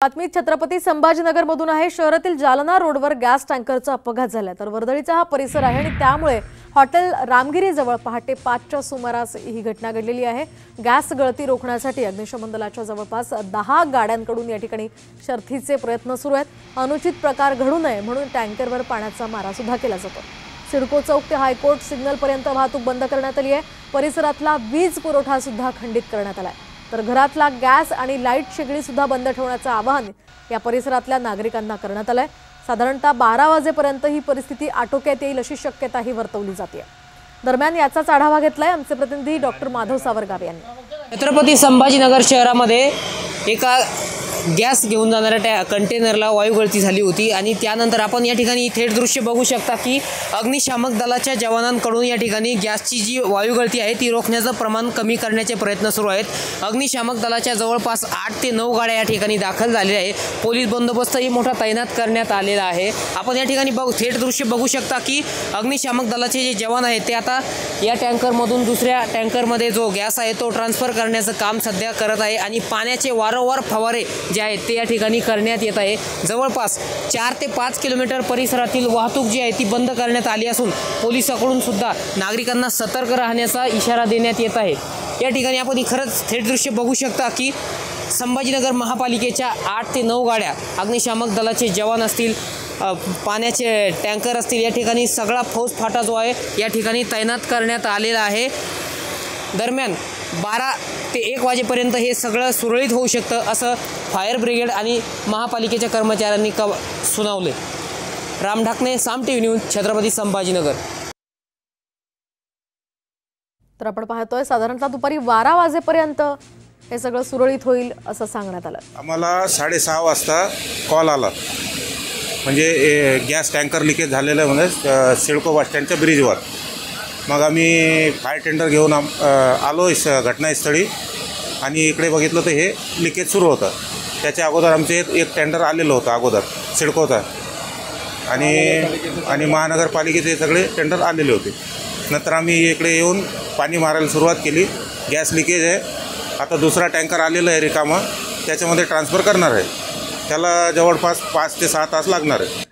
बातमी छत्रपती संभाजीनगरमधून आहे। शहरातील जालना रोडवर गॅस टँकरचा अपघात झाला तर वर्दळीचा हा परिसर आहे आणि त्यामुळे हॉटेल रामगिरी जवळ पहाटे 5च्या सुमारास ही घटना घडलेली आहे। गॅस गळती रोखण्यासाठी अग्निशमन दलाच्या जवळपास 10 गाड्यांकडून या ठिकाणी शर्थीचे प्रयत्न सुरू आहेत। अनुचित प्रकार घडू नये म्हणून टँकरवर पाण्याचा मारा सुद्धा केला जातो। सिडको चौक ते हायकोर्ट सिग्नल पर्यंत वाहतूक बंद करण्यात आली आहे। परिसरातला वीज पुरवठा सुद्धा खंडित करण्यात आला आहे। तर घरातला गॅस आणि लाईट शेगडी सुद्धा बंद ठेवण्याचं आवाहन या परिसरातल्या नागरिकांना करण्यात आलंय। साधारणतः 12 वाजेपर्यंत ही परिस्थिती आटोक्यात येईल अशी शक्यताही वर्तवली जाते। दरम्यान याचाच आढावा घेतलाय आमचे प्रतिनिधी डॉक्टर माधव सावरगाव यांनी। छत्रपती संभाजीनगर शहरामध्ये एका गॅस घेऊन जाणाऱ्या कंटेनरला वायुगळती झाली होती आणि त्यानंतर आपण या ठिकाणी थेट दृश्य बघू शकता की अग्निशामक दलाच्या जवानांकडून या ठिकाणी गॅसची जी वायुगळती आहे ती रोखण्याचं प्रमाण कमी करण्याचे प्रयत्न सुरू आहेत। अग्निशामक दलाच्या जवळपास 8 ते 9 गाड्या या ठिकाणी दाखल झालेल्या आहे। पोलीस बंदोबस्तही मोठा तैनात करण्यात आलेला आहे। आपण या ठिकाणी थेट दृश्य बघू शकता की अग्निशामक दलाचे जे जवान आहेत ते आता या टँकरमधून दुसऱ्या टँकरमध्ये जो गॅस आहे तो ट्रान्सफर करण्याचं काम सध्या करत आहे आणि पाण्याचे वारंवार फवारे जे आहेत ते या ठिकाणी करण्यात येत आहे। जवळपास 4 ते 5 किलोमीटर परिसरातील वाहतूक जी आहे ती बंद करण्यात आली असून पोलिसांकडून सुद्धा नागरिकांना सतर्क राहण्याचा इशारा देण्यात येत आहे। या ठिकाणी आपण खरंच थेट दृश्य बघू शकता की संभाजीनगर महापालिकेच्या 8 ते 9 गाड्या अग्निशामक दलाचे जवान असतील, पाण्याचे टँकर असतील, या ठिकाणी सगळा फौजफाटा जो आहे या ठिकाणी तैनात करण्यात आलेला आहे। दरम्यान 12 ते 1 वाजेपर्यंत हे सगळं सुरळीत होऊ शकतं असं फायर ब्रिगेड आणि महापालिकेच्या कर्मचाऱ्यांनी सुनावले। राम ढाकणे, साम टीव्ही न्यूज, छत्रपती संभाजीनगर। तर आपण पाहतोय साधारणतः दुपारी 12 वाजेपर्यंत हे सगळं सुरळीत होईल असं सांगण्यात आलं। आम्हाला 6:30 वाजता कॉल आला, म्हणजे गॅस टँकर लिकेज झालेलं आहे म्हणजे सिडको बस स्टँडच्या ब्रिजवर। मग आम्ही फायर टेंडर घेऊन आलो घटनास्थळी आणि इकडे बघितलं तर हे लिकेज सुरू होतं। त्याच्या अगोदर आमचे एक टेंडर आलेलं होतं अगोदर सिडकोचा आणि महानगरपालिकेचे सगळे टेंडर आलेले होते। नंतर आम्ही इकडे येऊन पाणी मारायला सुरुवात केली। गॅस लिकेज आहे, आता दुसरा टँकर आलेला आहे रिकामा, त्याच्यामध्ये ट्रान्सफर करणार आहे। त्याला जवळपास 5 ते 6 तास लागणार आहे।